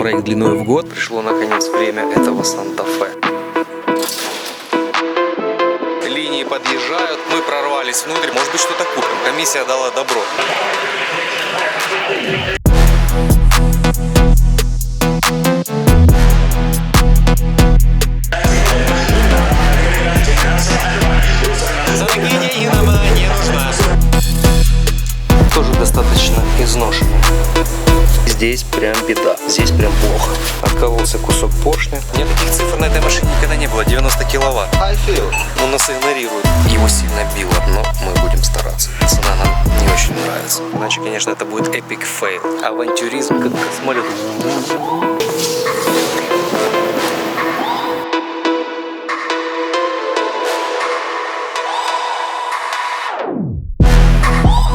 проект длиной в год. Пришло наконец время этого Санта-Фе. Линии подъезжают, мы прорвались внутрь. Может быть, что-то купим. Комиссия дала добро. За такие деньги нам она не нужна. Тоже достаточно изношенный. Здесь прям беда, здесь прям плохо. Откололся кусок поршня. У меня таких цифр на этой машине никогда не было, 90 киловатт. Он нас игнорирует. Его сильно било, но мы будем стараться. Цена нам не очень нравится. Иначе, конечно, это будет эпик фейл. Авантюризм как космолет.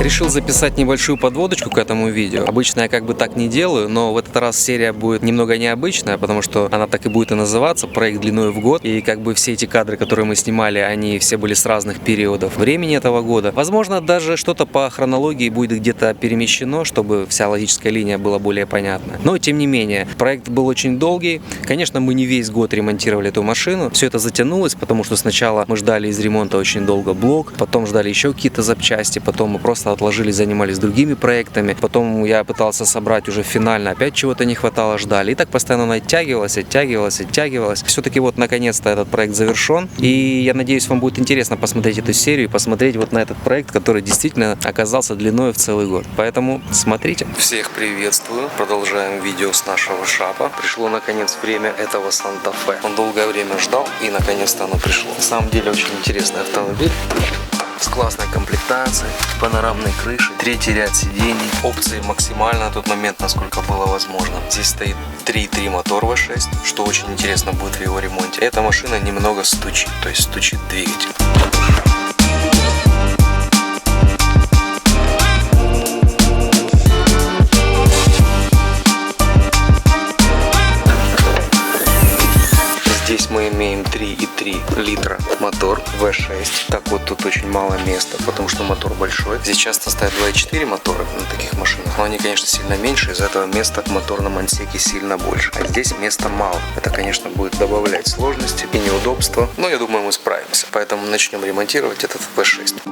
Решил записать небольшую подводочку к этому видео. Обычно я как бы так не делаю, но в этот раз серия будет немного необычная, потому что она так и будет и называться, проект длиной в год. И как бы все эти кадры, которые мы снимали, они все были с разных периодов времени этого года. Возможно, даже что-то по хронологии будет где-то перемещено, чтобы вся логическая линия была более понятна. Но тем не менее, проект был очень долгий. Конечно, мы не весь год ремонтировали эту машину. Все это затянулось, потому что сначала мы ждали из ремонта очень долго блок, потом ждали еще какие-то запчасти, потом мы просто отложили, занимались другими проектами. Потом я пытался собрать уже финально, опять чего-то не хватало, ждали. И так постоянно оттягивалось. Все-таки вот наконец-то этот проект завершен. И я надеюсь, вам будет интересно посмотреть эту серию и посмотреть вот на этот проект, который действительно оказался длиной в целый год. Поэтому смотрите. Всех приветствую. Продолжаем видео с нашего шапа. Пришло наконец время этого Санта-Фе. Он долгое время ждал и наконец-то оно пришло. На самом деле очень интересный автомобиль. С классной комплектацией, панорамной крышей, третий ряд сидений, опции максимально на тот момент, насколько было возможно. Здесь стоит 3.3 мотор V6, что очень интересно будет в его ремонте. Эта машина немного стучит, то есть стучит двигатель. Здесь мы имеем 3.3 литра мотор V6. Так вот тут очень мало места, потому что мотор большой. Здесь часто ставят 2.4 моторы на таких машинах, но они, конечно, сильно меньше, из-за этого места в моторном отсеке сильно больше. А здесь места мало. Это, конечно, будет добавлять сложности и неудобства, но я думаю, мы справимся. Поэтому начнем ремонтировать этот V6.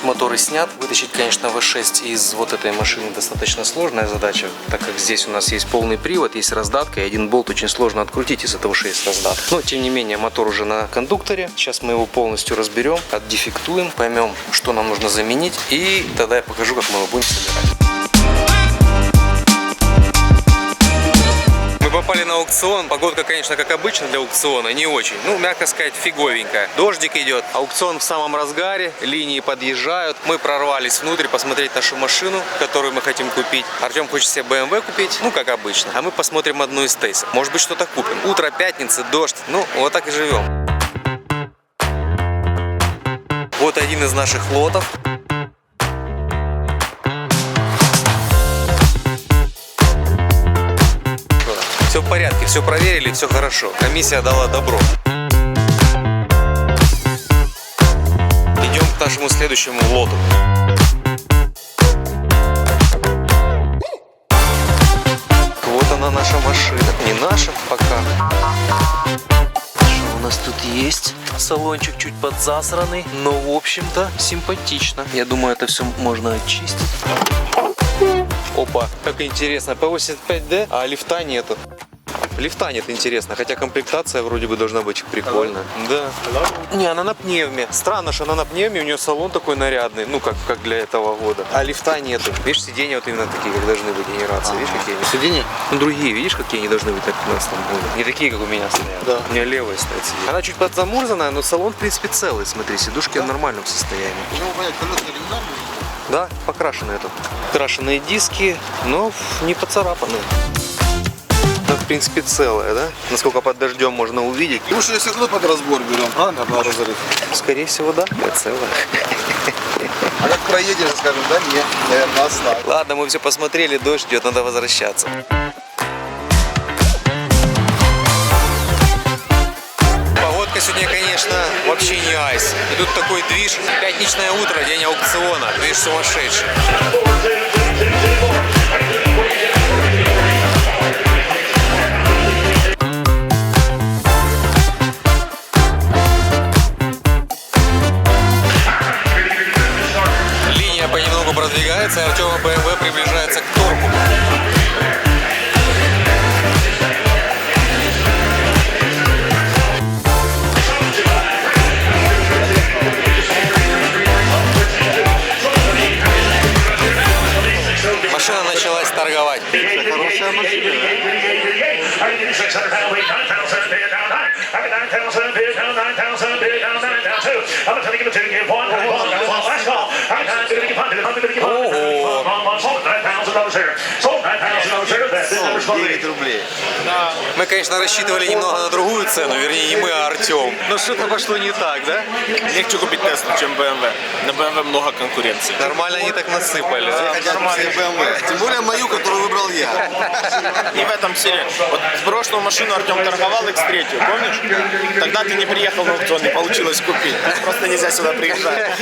Моторы снят. Вытащить, конечно, V6 из вот этой машины достаточно сложная задача, так как здесь у нас есть полный привод, есть раздатка, и один болт очень сложно открутить из этого, что есть раздатка. Но, тем не менее, мотор уже на кондукторе. Сейчас мы его полностью разберем, отдефектуем, поймем, что нам нужно заменить, и тогда я покажу, как мы его будем собирать. Мы попали на аукцион. Погодка, конечно, как обычно для аукциона, не очень. Ну, мягко сказать, фиговенькая. Дождик идет. Аукцион в самом разгаре. Линии подъезжают. Мы прорвались внутрь посмотреть нашу машину, которую мы хотим купить. Артем хочет себе BMW купить, ну, как обычно. А мы посмотрим одну из Тесел. Может быть, что-то купим. Утро пятницы, дождь. Ну, вот так и живем. Вот один из наших лотов. Все в порядке, все проверили, все хорошо. Комиссия дала добро. Идем к нашему следующему лоту. Вот она, наша машина. Не наша пока. Что у нас тут есть? Салончик чуть подзасранный, но в общем-то симпатично. Я думаю, это все можно очистить. Опа, как интересно. P85D, а лифта нету. Лифта нет, интересно, хотя комплектация вроде бы должна быть прикольная. Да. Не, она на пневме. Странно, что она на пневме, у нее салон такой нарядный, ну как для этого года. А лифта нету. Видишь, сиденья вот именно такие, как должны быть генерации. Видишь, какие они? Сиденья, ну другие, видишь, какие они должны быть на 15 году. Не такие, как у меня стоят. Да. У меня левая стоит сиденье. Она чуть подзамурзанная, но салон, в принципе, целый. Смотри, сидушки в нормальном состоянии. Да, покрашены это. Крашеные диски, но не поцарапанные. В принципе, целая, да? Насколько под дождем можно увидеть. Ну что, если под разбор берем, правильно, на разрыв? Скорее всего, да. Целая. А как проедешь, скажем, да, нет, наверное, оставь. Ладно, мы все посмотрели, дождь идет, надо возвращаться. Погодка сегодня, конечно, вообще не айс. И тут такой движ. Пятничное утро, день аукциона. Движ сумасшедший. Понемногу продвигается, и Артема BMW приближается к торку. Машина началась торговать. Хорошая машина. Рублей. Мы, конечно, рассчитывали немного на другую цену, вернее, не мы, а Артем. Но что-то пошло не так, да? Легче купить Теслу, чем BMW. На BMW много конкуренции. Нормально они так насыпали. BMW. Тем более мою, которую выбрал я. И в этом серии. Вот с прошлую машину Артем торговал X3, помнишь? Тогда ты не приехал на аукцион, не получилось купить. Просто нельзя сюда приезжать.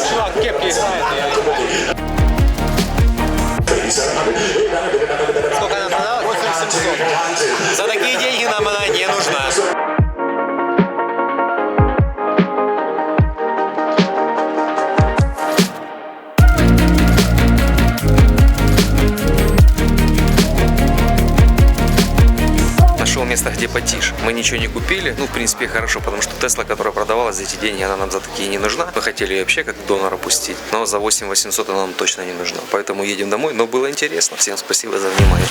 Чувак, кепки играет. Сколько она продала? 8700. За такие деньги нам она не нужна. Место, где потише. Мы ничего не купили. Ну, в принципе, хорошо, потому что Тесла, которая продавалась за эти деньги, она нам за такие не нужна. Мы хотели ее вообще как донора пустить, но за 8800 она нам точно не нужна. Поэтому едем домой, но было интересно. Всем спасибо за внимание.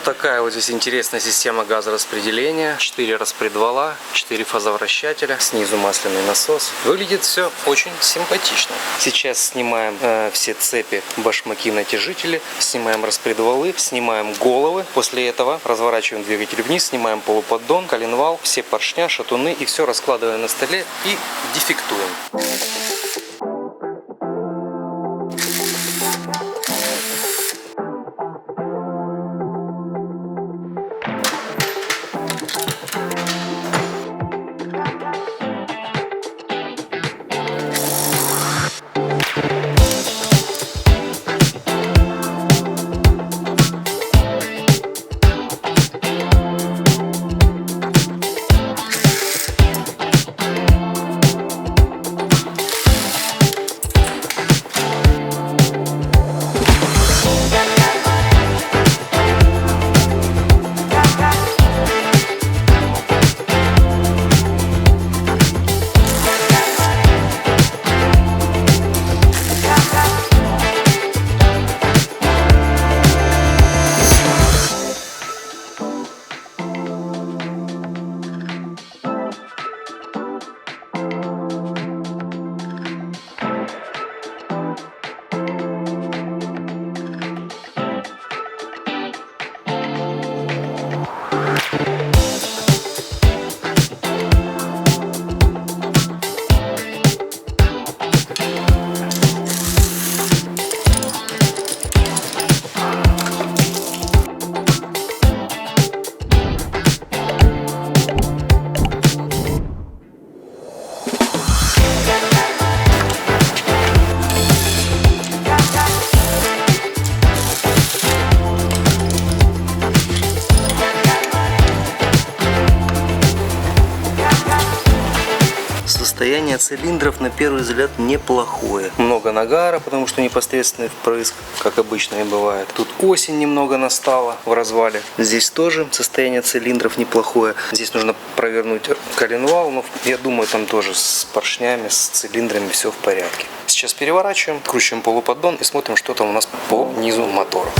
такая вот здесь интересная система газораспределения. 4 распредвала, 4 фазовращателя, снизу масляный насос. Выглядит все очень симпатично. Сейчас снимаем все цепи, башмаки, натяжители, снимаем распредвалы, снимаем головы. После этого разворачиваем двигатель вниз, снимаем полуподдон, коленвал, все поршня, шатуны и все раскладываем на столе и дефектуем. Состояние цилиндров на первый взгляд неплохое. Много нагара, потому что непосредственный впрыск, как обычно и бывает. Тут осень немного настала в развале. Здесь тоже состояние цилиндров неплохое. Здесь нужно провернуть коленвал, но я думаю, там тоже с поршнями, с цилиндрами все в порядке. Сейчас переворачиваем, кручиваем полуподдон и смотрим, что там у нас по низу мотора.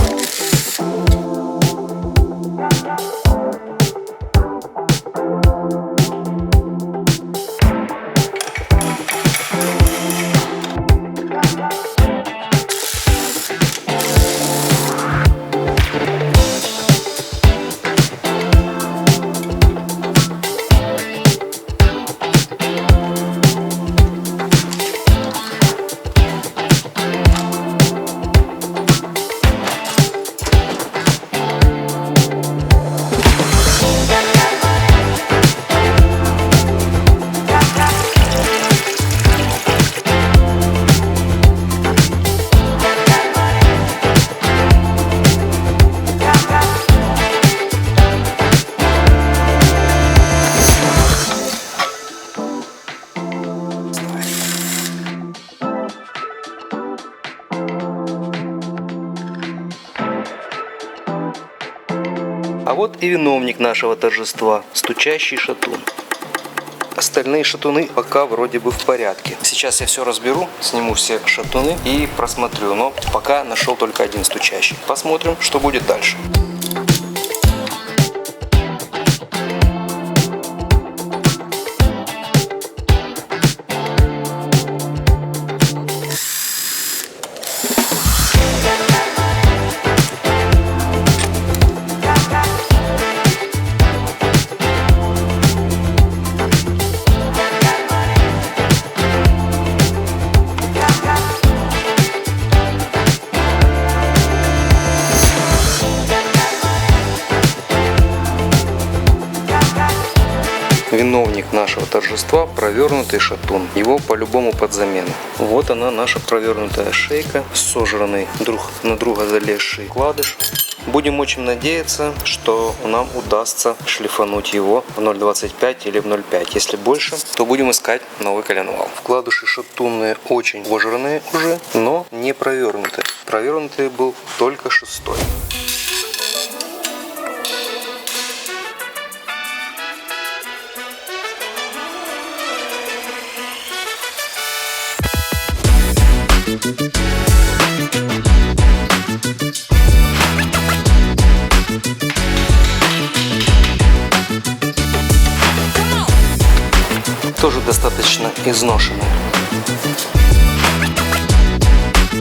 А вот и виновник нашего торжества – стучащий шатун. Остальные шатуны пока вроде бы в порядке. Сейчас я все разберу, сниму все шатуны и просмотрю, но пока нашел только один стучащий. Посмотрим, что будет дальше. Виновник нашего торжества – провернутый шатун. Его по-любому под замену. Вот она, наша провернутая шейка, сожранный друг на друга залезший вкладыш. Будем очень надеяться, что нам удастся шлифануть его в 0,25 или в 0,5. Если больше, то будем искать новый коленвал. Вкладыши шатунные очень вожранные уже, но не провернутые. Провернутый был только 6-й. Тоже достаточно изношенная.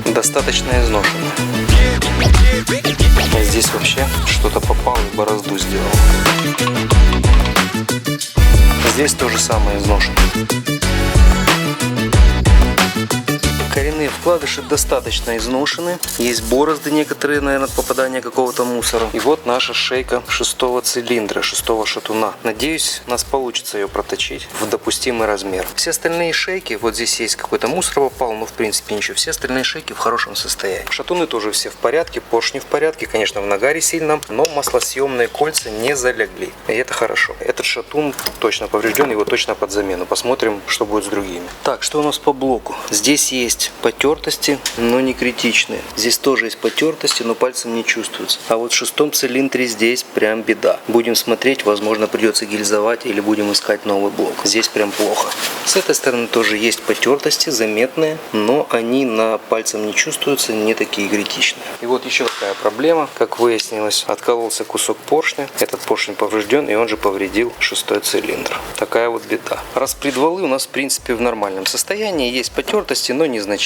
Достаточно изношенная. А здесь вообще что-то попало и борозду сделал. Здесь то же самое изношено. Коренные вкладыши достаточно изношены. Есть борозды некоторые, наверное, от попадания какого-то мусора. И вот наша шейка 6-го цилиндра, 6-го шатуна. Надеюсь, у нас получится ее проточить в допустимый размер. Все остальные шейки, вот здесь есть какой-то мусор попал, но в принципе ничего. Все остальные шейки в хорошем состоянии. Шатуны тоже все в порядке, поршни в порядке. Конечно, в нагаре сильно, но маслосъемные кольца не залегли. И это хорошо. Этот шатун точно поврежден, его точно под замену. Посмотрим, что будет с другими. Так, что у нас по блоку? Здесь есть потертости, но не критичные. Здесь тоже есть потертости, но пальцем не чувствуются. А вот в 6-м цилиндре здесь прям беда. Будем смотреть, возможно, придется гильзовать или будем искать новый блок. Здесь прям плохо. С этой стороны тоже есть потертости, заметные, но они на пальцем не чувствуются, не такие критичные. И вот еще такая проблема. Как выяснилось, откололся кусок поршня. Этот поршень поврежден, и он же повредил 6-й цилиндр. Такая вот беда. Распредвалы у нас, в принципе, в нормальном состоянии. Есть потертости, но незначительные.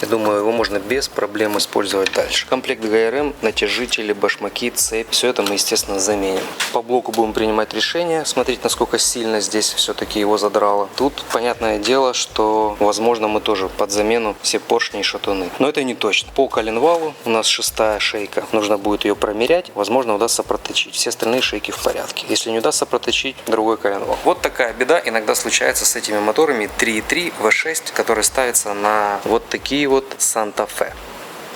Я думаю, его можно без проблем использовать дальше. Комплект ГРМ, натяжители, башмаки, цепь. Все это мы, естественно, заменим. По блоку будем принимать решение, смотреть, насколько сильно здесь все-таки его задрало. Тут, понятное дело, что, возможно, мы тоже под замену все поршни и шатуны. Но это не точно. По коленвалу у нас 6-я шейка. Нужно будет ее промерять. Возможно, удастся проточить. Все остальные шейки в порядке. Если не удастся проточить, другой коленвал. Вот такая беда иногда случается с этими моторами 3.3 V6, которые ставятся на вот такие вот Санта-Фе.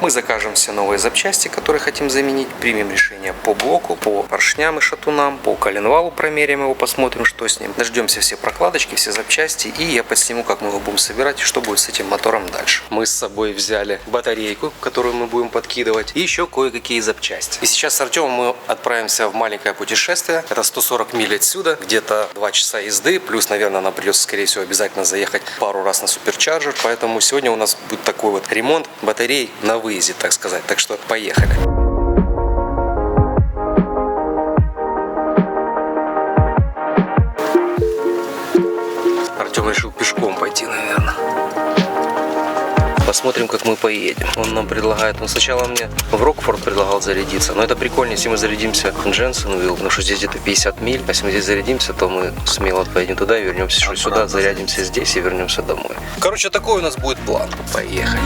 Мы закажем все новые запчасти, которые хотим заменить, примем решение по блоку, по поршням и шатунам, по коленвалу промерим его, посмотрим, что с ним. Дождемся все прокладочки, все запчасти, и я подсниму, как мы его будем собирать и что будет с этим мотором дальше. Мы с собой взяли батарейку, которую мы будем подкидывать, и еще кое-какие запчасти. И сейчас с Артемом мы отправимся в маленькое путешествие. Это 140 миль отсюда, где-то 2 часа езды, плюс, наверное, нам придется, скорее всего, обязательно заехать пару раз на суперчарджер, поэтому сегодня у нас будет такой вот ремонт батарей на выезде, так сказать. Так что поехали. Артем решил пешком пойти, наверное. Посмотрим, как мы поедем. Он нам предлагает, он сначала мне в Рокфорд предлагал зарядиться, но это прикольно, если мы зарядимся в Дженсонвилл, потому что здесь где-то 50 миль. А если мы здесь зарядимся, то мы смело поедем туда и вернемся сюда, зарядимся здесь и вернемся домой. Короче, такой у нас будет план. Поехали.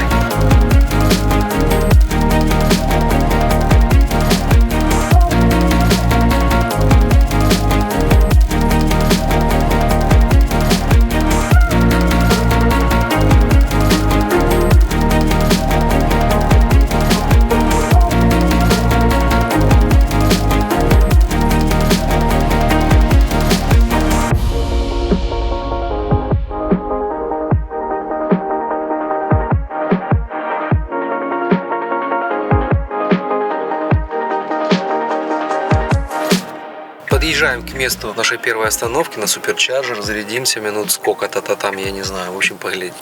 Подъезжаем к месту нашей первой остановки на суперчарджер, зарядимся минут сколько-то там, я не знаю, в общем, поглядим.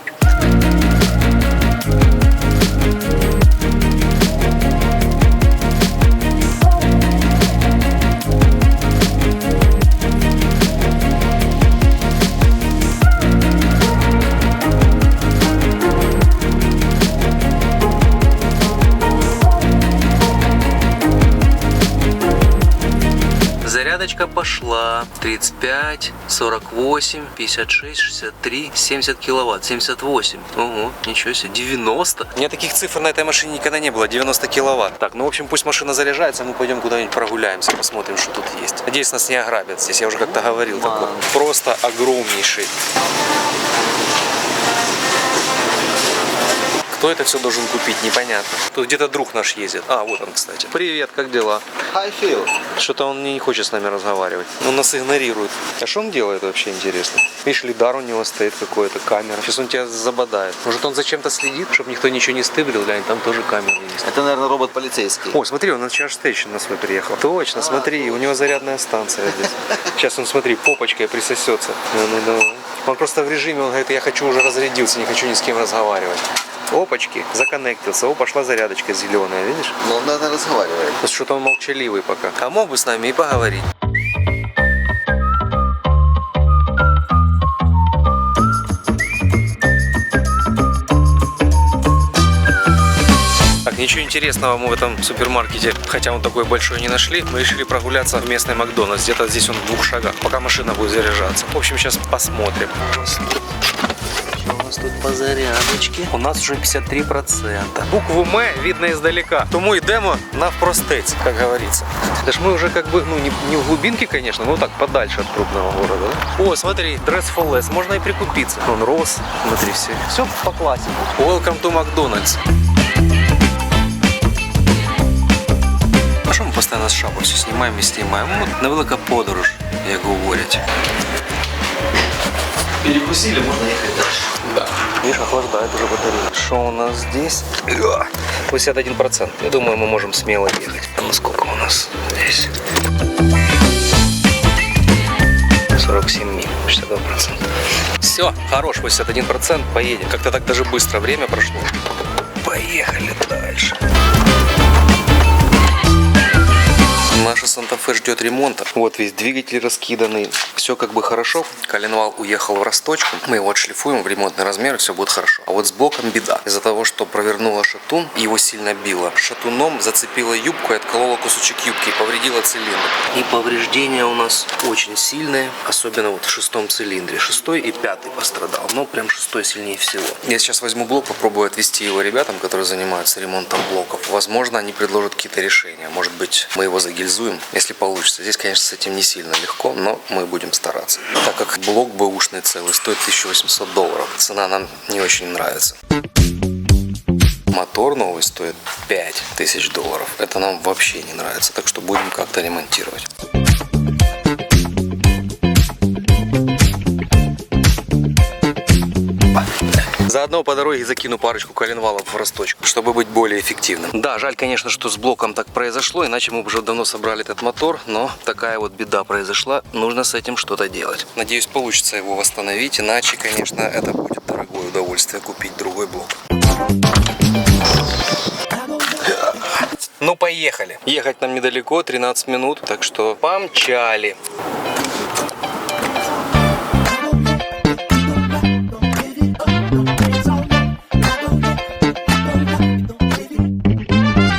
Зарядочка пошла. 35, 48, 56, 63, 70 киловатт, 78. Ого, ничего себе, 90. У меня таких цифр на этой машине никогда не было, 90 киловатт. Так, ну в общем, пусть машина заряжается, мы пойдем куда-нибудь прогуляемся, посмотрим, что тут есть. Надеюсь, нас не ограбят здесь, я уже как-то говорил такое. Просто огромнейший. Кто это все должен купить, непонятно. Тут где-то друг наш ездит. А, вот он, кстати. Привет, как дела? Hi, Phil. Что-то он не хочет с нами разговаривать. Он нас игнорирует. А что он делает вообще, интересно? Видишь, лидар у него стоит какой-то, камера. Сейчас он тебя забодает. Может, он зачем-то следит, чтобы никто ничего не стыбрил? Глянь, там тоже камера есть. Это, наверное, робот полицейский. О, смотри, он на Charge Station на свой приехал. Точно, смотри, у него зарядная станция здесь. Сейчас он, смотри, попочкой присосется. Он просто в режиме, он говорит, я хочу уже разрядился, не хочу ни с кем разговаривать. Опачки, законнектился, пошла зарядочка зеленая, видишь? Но он, наверное, разговаривает. Что-то он молчаливый пока. А мог бы с нами и поговорить. Ничего интересного мы в этом супермаркете, хотя он такой большой, не нашли. Мы решили прогуляться в местный Макдональдс. Где-то здесь он в 2 шагах, пока машина будет заряжаться. В общем, сейчас посмотрим. Что у нас тут по зарядочке? У нас уже 53%. Букву М видно издалека. Тому йдемо навпростець, как говорится. Даже мы уже как бы, ну, не в глубинке, конечно, но так подальше от крупного города. Да? О, смотри, Dress for Less. Можно и прикупиться. Вон Рос, смотри, все по классике. Welcome to McDonald's. А що ми постійно з шапок все знімаємо і знімаємо? Вот невелика подорож, як говорять. Перекусили, можно ехать дальше. Да. Видишь, охлаждает уже батарея. Что у нас здесь? 51%. Я думаю, мы можем смело ехать. А сколько у нас здесь? 47 миль, 62%. Все, хорош, 81%, поедем. Как-то так даже быстро время прошло. Поехали дальше. Наша Санта-Фе ждет ремонта. Вот весь двигатель раскиданный. Все как бы хорошо. Коленвал уехал в росточку. Мы его отшлифуем в ремонтный размер, и все будет хорошо. А вот с блоком беда. Из-за того, что провернула шатун, его сильно било. Шатуном зацепила юбку и отколола кусочек юбки и повредила цилиндр. И повреждения у нас очень сильные. Особенно вот в 6-м цилиндре. 6-й и 5-й пострадал. Но прям 6-й сильнее всего. Я сейчас возьму блок, попробую отвезти его ребятам, которые занимаются ремонтом блоков. Возможно, они предложат какие-то решения. Может быть, мы его загильзуем, если получится. Здесь, конечно, с этим не сильно легко, но мы будем стараться. Так как блок бэушный целый стоит $1800. Цена нам не очень нравится. Мотор новый стоит $5000. Это нам вообще не нравится, так что будем как-то ремонтировать. Заодно по дороге закину парочку коленвалов в росточку, чтобы быть более эффективным. Да, жаль, конечно, что с блоком так произошло, иначе мы бы уже давно собрали этот мотор, но такая вот беда произошла, нужно с этим что-то делать. Надеюсь, получится его восстановить, иначе, конечно, это будет дорогое удовольствие купить другой блок. Ну, поехали. Ехать нам недалеко, 13 минут, так что помчали.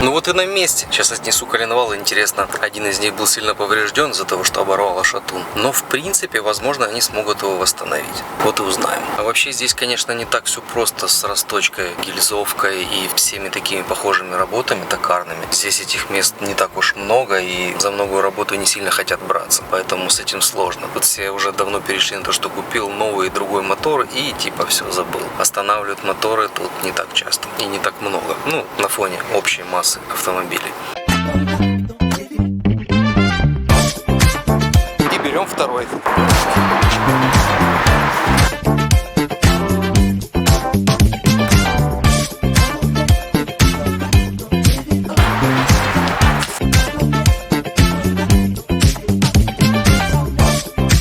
Вот и на месте. Сейчас отнесу коленвал. Интересно, один из них был сильно поврежден из-за того, что оборвало шатун. Но в принципе, возможно, они смогут его восстановить. Вот и узнаем. А вообще здесь, конечно, не так все просто с росточкой, гильзовкой и всеми такими похожими работами токарными. Здесь этих мест не так уж много, и за многую работу не сильно хотят браться. Поэтому с этим сложно. Вот все уже давно перешли на то, что купил новый другой мотор и типа все забыл. Останавливают моторы тут не так часто и не так много. Ну, на фоне общей массы автомобилей. И берем второй.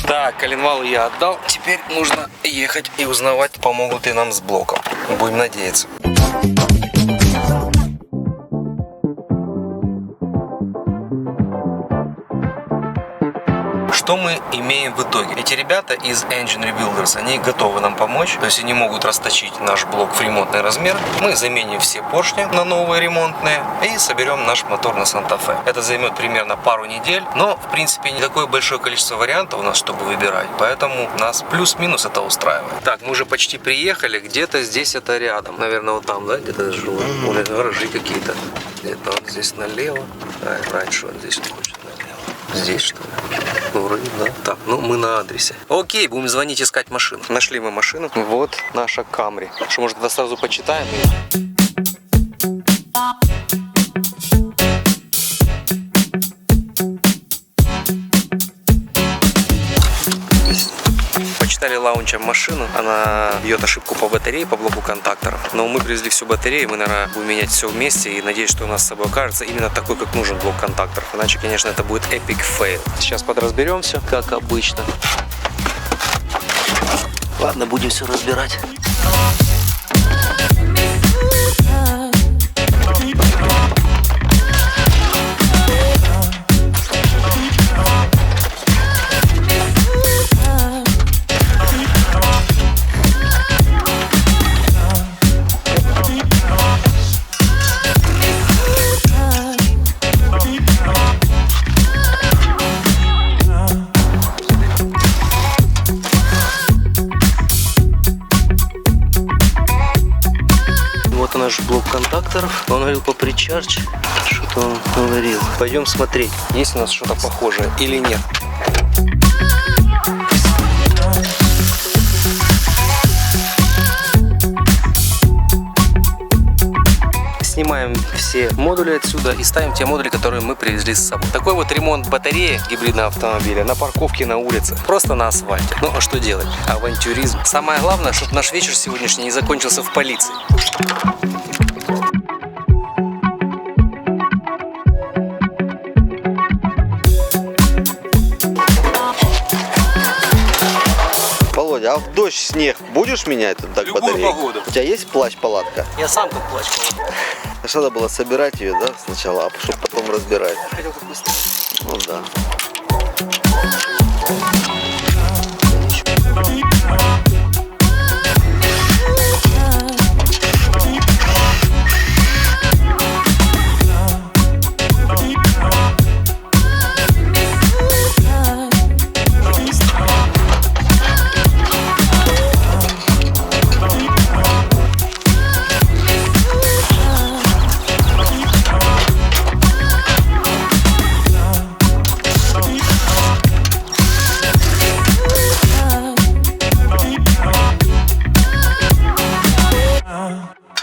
Так, коленвал я отдал. Теперь нужно ехать и узнавать, помогут ли нам с блоком. Будем надеяться. Что мы имеем в итоге? Эти ребята из Engine Rebuilders, они готовы нам помочь. То есть они могут расточить наш блок в ремонтный размер. Мы заменим все поршни на новые ремонтные и соберем наш мотор на Санта-Фе. Это займет примерно пару недель. Но, в принципе, не такое большое количество вариантов у нас, чтобы выбирать. Поэтому нас плюс-минус это устраивает. Так, мы уже почти приехали. Где-то здесь это рядом. Наверное, вот там, да? Где-то жило. Гаражи какие-то. Где-то вот здесь налево. А, раньше вот здесь точно налево. Здесь что ли? Ну, вроде да. Так, ну мы на адресе. Окей, будем звонить, искать машину. Нашли мы машину. Вот наша Камри. Что, может, это сразу почитаем? Почитали лаунчем машину, она бьет ошибку по батарее, по блоку контакторов. Но мы привезли всю батарею, мы, наверное, будем менять все вместе и надеюсь, что у нас с собой окажется именно такой, как нужен блок контакторов. Иначе, конечно, это будет epic fail. Сейчас подразберемся, как обычно. Ладно, будем все разбирать. контакторов. Он говорил по причардж. Что-то он говорил. Пойдем смотреть, есть у нас что-то похожее или нет. Снимаем все модули отсюда и ставим те модули, которые мы привезли с собой. Такой вот ремонт батареи гибридного автомобиля на парковке на улице, просто на асфальте. Ну а что делать? Авантюризм. Самое главное, чтобы наш вечер сегодняшний не закончился в полиции. Володя, а в дождь, снег будешь менять тут так Любую батарею? погоду. У тебя есть плащ-палатка? Я сам как плачу. Надо было собирать ее, да, сначала, а чтобы потом разбирать. Я хотел как быстрее. Ну да.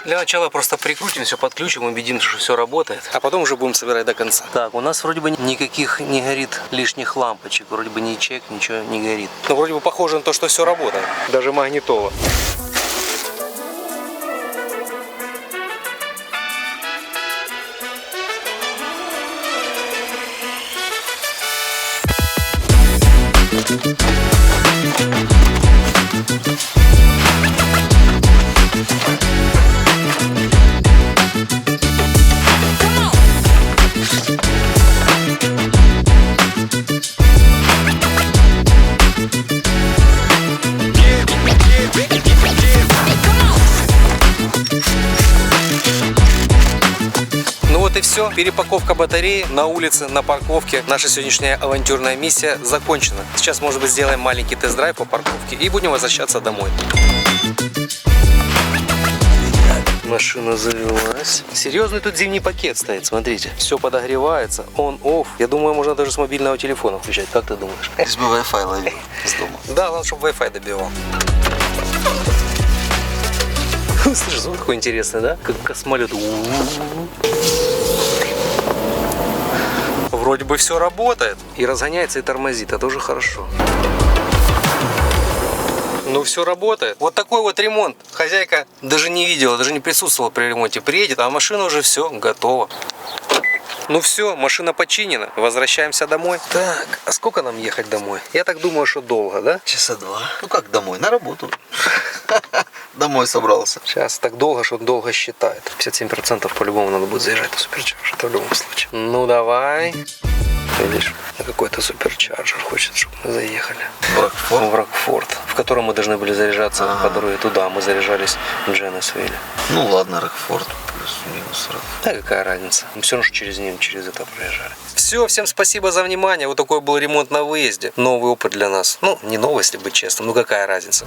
Для начала просто прикрутим, все подключим, убедимся, что все работает, а потом уже будем собирать до конца. Так, у нас вроде бы никаких не горит лишних лампочек, вроде бы ни чек, ничего не горит. Но вроде бы похоже на то, что все работает. Даже магнитола. Вот и все. Перепаковка батареи на улице, на парковке. Наша сегодняшняя авантюрная миссия закончена. Сейчас, может быть, сделаем маленький тест-драйв по парковке и будем возвращаться домой. Машина завелась. Серьезный тут зимний пакет стоит, смотрите. Все подогревается, on-off. Я думаю, можно даже с мобильного телефона включать. Как ты думаешь? Лишь бы Wi-Fi ловил с дома. Да, главное, чтобы Wi-Fi добивал. Слышишь, звук какой интересный, да? Как космолет. Вроде бы все работает. И разгоняется, и тормозит. Это уже хорошо. Ну, все работает. Вот такой вот ремонт. Хозяйка даже не видела, даже не присутствовала при ремонте. Приедет, а машина уже все готова. Ну все, машина починена. Возвращаемся домой. Так, а сколько нам ехать домой? Я так думаю, что долго, да? Часа два. Ну как домой? На работу. Домой собрался. Сейчас так долго, что долго считает. 57% по-любому надо будет заезжать на суперчарджер. Это в любом случае. Ну давай. Видишь, на какой-то суперчарджер хочет, чтобы мы заехали. В Рокфорд, в котором мы должны были заряжаться по дороге туда. Мы заряжались в Дженнесвилле. Ну ладно, Рокфорд плюс-минус. Да какая разница? Мы все равно через ним, через это проезжали. Все, всем спасибо за внимание. Вот такой был ремонт на выезде. Новый опыт для нас. Ну, не новый, если быть честным. Ну какая разница.